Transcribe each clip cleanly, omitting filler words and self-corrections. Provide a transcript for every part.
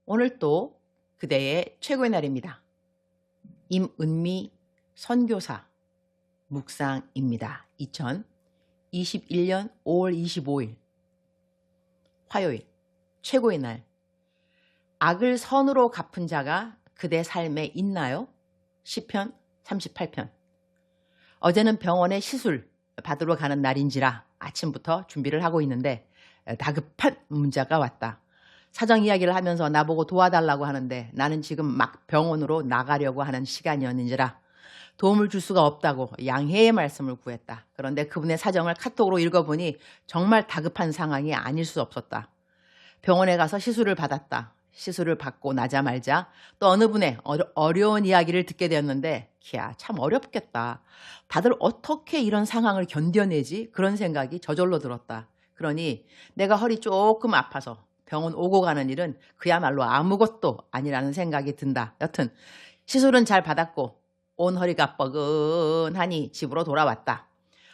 오늘 또 그대의 최고의 날입니다. 임은미 선교사 묵상입니다. 2021년 5월 25일 화요일 최고의 날. 악을 선으로 갚은 자가 그대 삶에 있나요? 시편 38편. 어제는 병원에 시술 받으러 가는 날인지라 아침부터 준비를 하고 있는데 다급한 문자가 왔다. 사정 이야기를 하면서 나보고 도와달라고 하는데 나는 지금 막 병원으로 나가려고 하는 시간이었는지라 도움을 줄 수가 없다고 양해의 말씀을 구했다. 그런데 그분의 사정을 카톡으로 읽어보니 정말 다급한 상황이 아닐 수 없었다. 병원에 가서 시술을 받았다. 시술을 받고 나자마자 또 어느 분의 어려운 이야기를 듣게 되었는데 키야 참 어렵겠다. 다들 어떻게 이런 상황을 견뎌내지? 그런 생각이 저절로 들었다. 그러니 내가 허리 조금 아파서 병원 오고 가는 일은 그야말로 아무것도 아니라는 생각이 든다. 여튼 시술은 잘 받았고 온 허리가 뻐근하니 집으로 돌아왔다.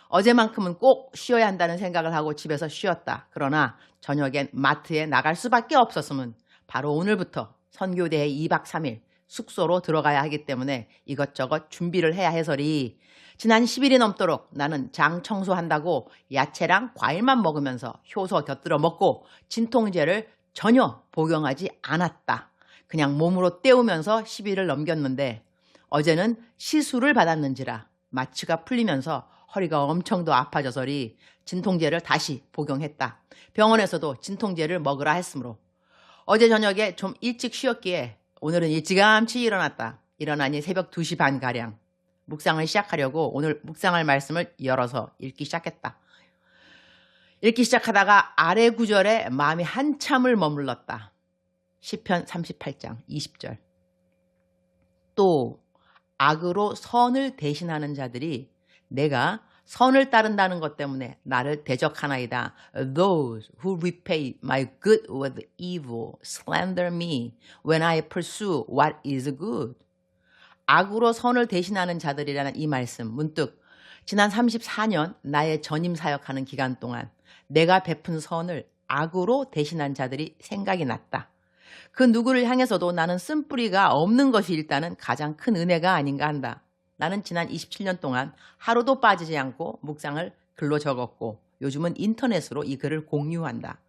어제만큼은 꼭 쉬어야 한다는 생각을 하고 집에서 쉬었다. 그러나 저녁엔 마트에 나갈 수밖에 없었으면 바로 오늘부터 선교대회 2박 3일 숙소로 들어가야 하기 때문에 이것저것 준비를 해야 해서리 지난 10일이 넘도록 나는 장 청소한다고 야채랑 과일만 먹으면서 효소 곁들여 먹고 진통제를 전혀 복용하지 않았다. 그냥 몸으로 때우면서 10일을 넘겼는데 어제는 시술을 받았는지라 마취가 풀리면서 허리가 엄청 더 아파져서리 진통제를 다시 복용했다. 병원에서도 진통제를 먹으라 했으므로 어제 저녁에 좀 일찍 쉬었기에 오늘은 일찌감치 일어났다. 일어나니 새벽 2시 반가량 묵상을 시작하려고 오늘 묵상할 말씀을 열어서 읽기 시작했다. 읽기 시작하다가 아래 구절에 마음이 한참을 머물렀다. 시편 38장 20절. 또 악으로 선을 대신하는 자들이 내가 선을 따른다는 것 때문에 나를 대적하나이다. Those who repay my good with evil slander me when I pursue what is good. 악으로 선을 대신하는 자들이라는 이 말씀 문득 지난 34년 나의 전임 사역하는 기간 동안 내가 베푼 선을 악으로 대신한 자들이 생각이 났다. 그 누구를 향해서도 나는 쓴뿌리가 없는 것이 일단은 가장 큰 은혜가 아닌가 한다. 나는 지난 27년 동안 하루도 빠지지 않고 묵상을 글로 적었고 요즘은 인터넷으로 이 글을 공유한다.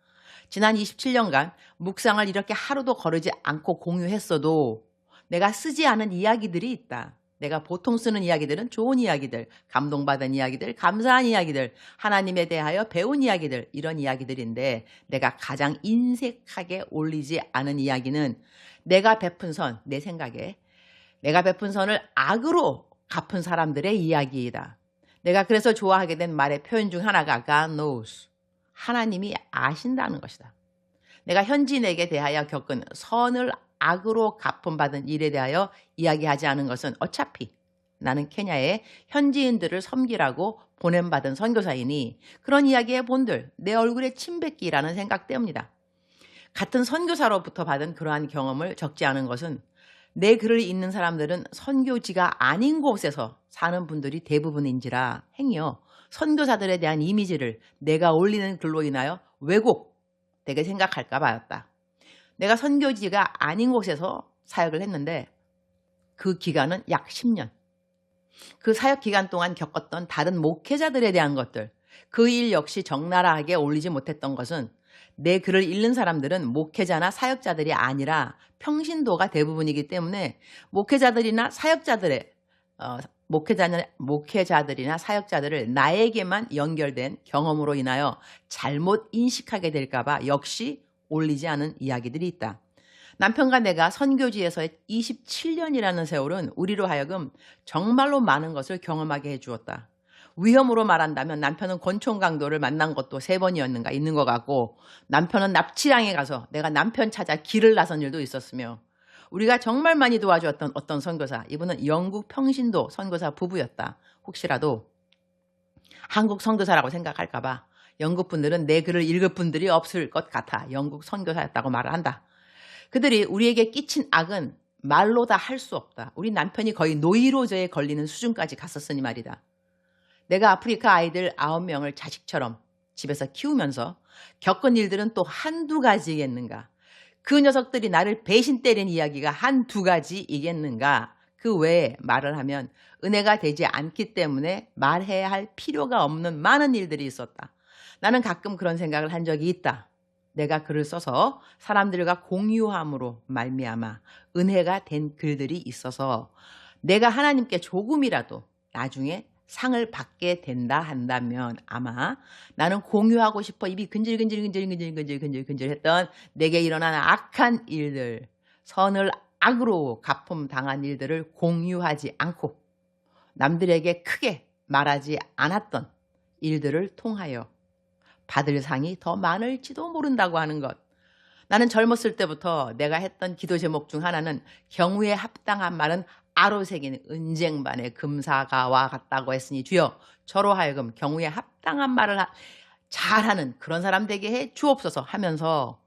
지난 27년간 묵상을 이렇게 하루도 거르지 않고 공유했어도 내가 쓰지 않은 이야기들이 있다. 내가 보통 쓰는 이야기들은 좋은 이야기들, 감동받은 이야기들, 감사한 이야기들, 하나님에 대하여 배운 이야기들, 이런 이야기들인데 내가 가장 인색하게 올리지 않은 이야기는 내가 베푼 선, 내 생각에 내가 베푼 선을 악으로 갚은 사람들의 이야기이다. 내가 그래서 좋아하게 된 말의 표현 중 하나가 God knows. 하나님이 아신다는 것이다. 내가 현지인에게 대하여 겪은 선을 악으로 갚음받은 일에 대하여 이야기하지 않은 것은 어차피 나는 케냐에 현지인들을 섬기라고 보냄받은 선교사이니 그런 이야기의 본들 내 얼굴에 침 뱉기라는 생각 때문이다. 같은 선교사로부터 받은 그러한 경험을 적지 않은 것은 내 글을 읽는 사람들은 선교지가 아닌 곳에서 사는 분들이 대부분인지라 행여 선교사들에 대한 이미지를 내가 올리는 글로 인하여 왜곡되게 생각할까 봐였다. 내가 선교지가 아닌 곳에서 사역을 했는데 그 기간은 약 10년. 그 사역 기간 동안 겪었던 다른 목회자들에 대한 것들, 그 일 역시 적나라하게 올리지 못했던 것은 내 글을 읽는 사람들은 목회자나 사역자들이 아니라 평신도가 대부분이기 때문에 목회자들이나 사역자들을 나에게만 연결된 경험으로 인하여 잘못 인식하게 될까 봐 역시 올리지 않은 이야기들이 있다. 남편과 내가 선교지에서의 27년이라는 세월은 우리로 하여금 정말로 많은 것을 경험하게 해주었다. 위험으로 말한다면 남편은 권총 강도를 만난 것도 3번이었는가 있는 것 같고 남편은 납치당해 가서 내가 남편 찾아 길을 나선 일도 있었으며 우리가 정말 많이 도와주었던 어떤 선교사, 이분은 영국 평신도 선교사 부부였다. 혹시라도 한국 선교사라고 생각할까 봐 영국 분들은 내 글을 읽을 분들이 없을 것 같아 영국 선교사였다고 말을 한다. 그들이 우리에게 끼친 악은 말로 다 할 수 없다. 우리 남편이 거의 노이로제에 걸리는 수준까지 갔었으니 말이다. 내가 아프리카 아이들 9명을 자식처럼 집에서 키우면서 겪은 일들은 또 한두 가지겠는가. 그 녀석들이 나를 배신 때린 이야기가 한두 가지이겠는가? 그 외에 말을 하면 은혜가 되지 않기 때문에 말해야 할 필요가 없는 많은 일들이 있었다. 나는 가끔 그런 생각을 한 적이 있다. 내가 글을 써서 사람들과 공유함으로 말미암아 은혜가 된 글들이 있어서 내가 하나님께 조금이라도 나중에 상을 받게 된다 한다면 아마 나는 공유하고 싶어 입이 근질근질근질근질근질근질근질 했던 내게 일어난 악한 일들, 선을 악으로 갚음당한 일들을 공유하지 않고 남들에게 크게 말하지 않았던 일들을 통하여 받을 상이 더 많을지도 모른다고 하는 것. 나는 젊었을 때부터 내가 했던 기도 제목 중 하나는 경우에 합당한 말은 아로 새긴 은쟁반의 금사가와 같다고 했으니 주여 저로 하여금 경우에 합당한 말을 잘하는 그런 사람 되게 해 주옵소서 하면서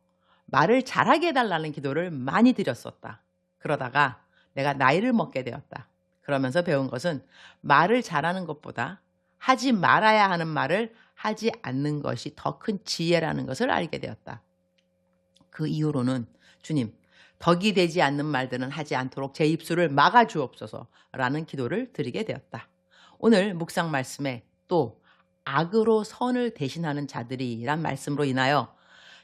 말을 잘하게 해달라는 기도를 많이 드렸었다. 그러다가 내가 나이를 먹게 되었다. 그러면서 배운 것은 말을 잘하는 것보다 하지 말아야 하는 말을 하지 않는 것이 더 큰 지혜라는 것을 알게 되었다. 그 이후로는 주님, 덕이 되지 않는 말들은 하지 않도록 제 입술을 막아주옵소서라는 기도를 드리게 되었다. 오늘 묵상 말씀에 또 악으로 선을 대신하는 자들이란 말씀으로 인하여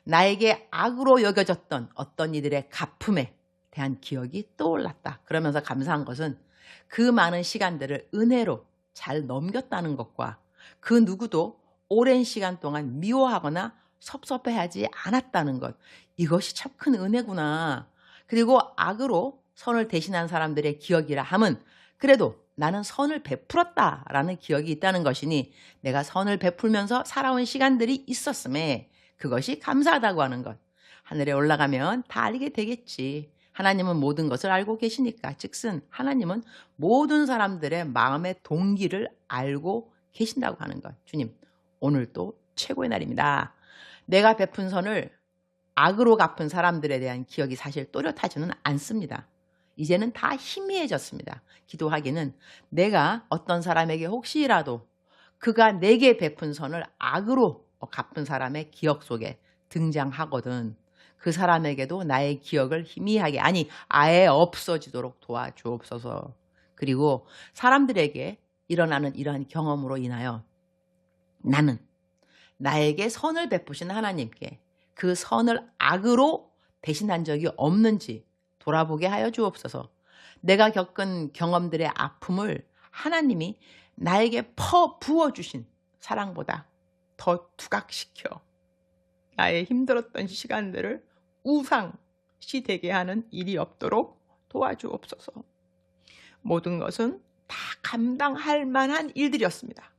나에게 악으로 여겨졌던 어떤 이들의 갚음에 대한 기억이 떠올랐다. 그러면서 감사한 것은 그 많은 시간들을 은혜로 잘 넘겼다는 것과 그 누구도 오랜 시간 동안 미워하거나 섭섭해하지 않았다는 것. 이것이 참 큰 은혜구나. 그리고 악으로 선을 대신한 사람들의 기억이라 함은 그래도 나는 선을 베풀었다라는 기억이 있다는 것이니 내가 선을 베풀면서 살아온 시간들이 있었음에 그것이 감사하다고 하는 것. 하늘에 올라가면 다 알게 되겠지. 하나님은 모든 것을 알고 계시니까. 즉슨 하나님은 모든 사람들의 마음의 동기를 알고 계신다고 하는 것. 주님, 오늘도 최고의 날입니다. 내가 베푼 선을 악으로 갚은 사람들에 대한 기억이 사실 또렷하지는 않습니다. 이제는 다 희미해졌습니다. 기도하기는 내가 어떤 사람에게 혹시라도 그가 내게 베푼 선을 악으로 갚은 사람의 기억 속에 등장하거든 그 사람에게도 나의 기억을 희미하게 아니 아예 없어지도록 도와주옵소서. 그리고 사람들에게 일어나는 이러한 경험으로 인하여 나는 나에게 선을 베푸신 하나님께 그 선을 악으로 대신한 적이 없는지 돌아보게 하여 주옵소서. 내가 겪은 경험들의 아픔을 하나님이 나에게 부어주신 사랑보다 더 투각시켜 나의 힘들었던 시간들을 우상시 되게 하는 일이 없도록 도와주옵소서. 모든 것은 다 감당할 만한 일들이었습니다.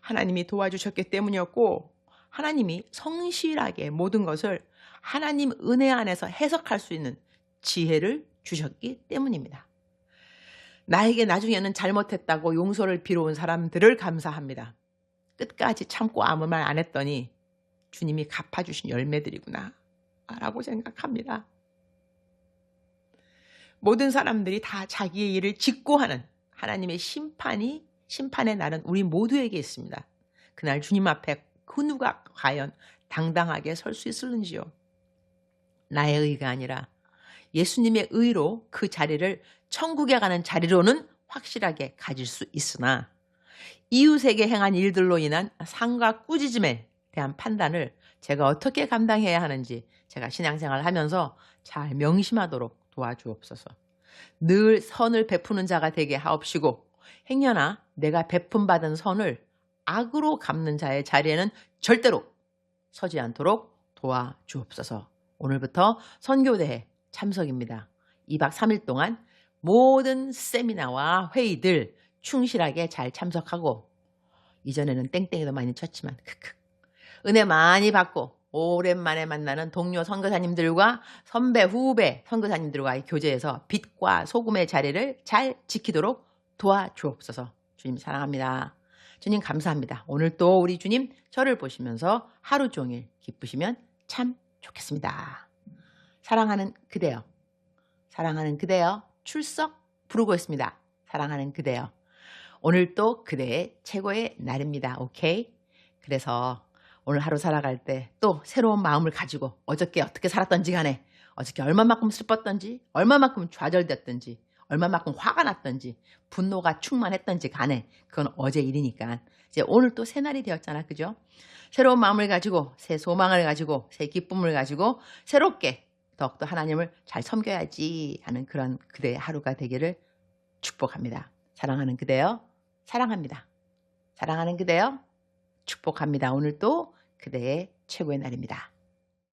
하나님이 도와주셨기 때문이었고 하나님이 성실하게 모든 것을 하나님 은혜 안에서 해석할 수 있는 지혜를 주셨기 때문입니다. 나에게 나중에는 잘못했다고 용서를 빌어온 사람들을 감사합니다. 끝까지 참고 아무 말 안 했더니 주님이 갚아주신 열매들이구나 라고 생각합니다. 모든 사람들이 다 자기의 일을 짓고 하는 하나님의 심판의 날은 우리 모두에게 있습니다. 그날 주님 앞에 그 누가 과연 당당하게 설 수 있을는지요. 나의 의가 아니라 예수님의 의로 그 자리를 천국에 가는 자리로는 확실하게 가질 수 있으나 이웃에게 행한 일들로 인한 상과 꾸짖음에 대한 판단을 제가 어떻게 감당해야 하는지 제가 신앙생활을 하면서 잘 명심하도록 도와주옵소서. 늘 선을 베푸는 자가 되게 하옵시고 행여나 내가 베품받은 선을 악으로 갚는 자의 자리에는 절대로 서지 않도록 도와주옵소서. 오늘부터 선교대회 참석입니다. 2박 3일 동안 모든 세미나와 회의들 충실하게 잘 참석하고 이전에는 땡땡이도 많이 쳤지만 은혜 많이 받고 오랜만에 만나는 동료 선교사님들과 선배 후배 선교사님들과의 교제에서 빛과 소금의 자리를 잘 지키도록 도와주옵소서. 주님 사랑합니다. 주님 감사합니다. 오늘 또 우리 주님 저를 보시면서 하루 종일 기쁘시면 참 좋겠습니다. 사랑하는 그대여, 사랑하는 그대여 출석 부르고 있습니다. 사랑하는 그대여, 오늘 또 그대의 최고의 날입니다. 오케이? 그래서 오늘 하루 살아갈 때 또 새로운 마음을 가지고 어저께 어떻게 살았던지 간에 어저께 얼마만큼 슬펐던지, 얼마만큼 좌절됐던지, 얼마만큼 화가 났던지, 분노가 충만했던지 간에 그건 어제 일이니까 이제 오늘 또 새날이 되었잖아. 그죠? 새로운 마음을 가지고 새 소망을 가지고 새 기쁨을 가지고 새롭게 더욱더 하나님을 잘 섬겨야지 하는 그런 그대의 하루가 되기를 축복합니다. 사랑하는 그대여, 사랑합니다. 사랑하는 그대여, 축복합니다. 오늘 또 그대의 최고의 날입니다.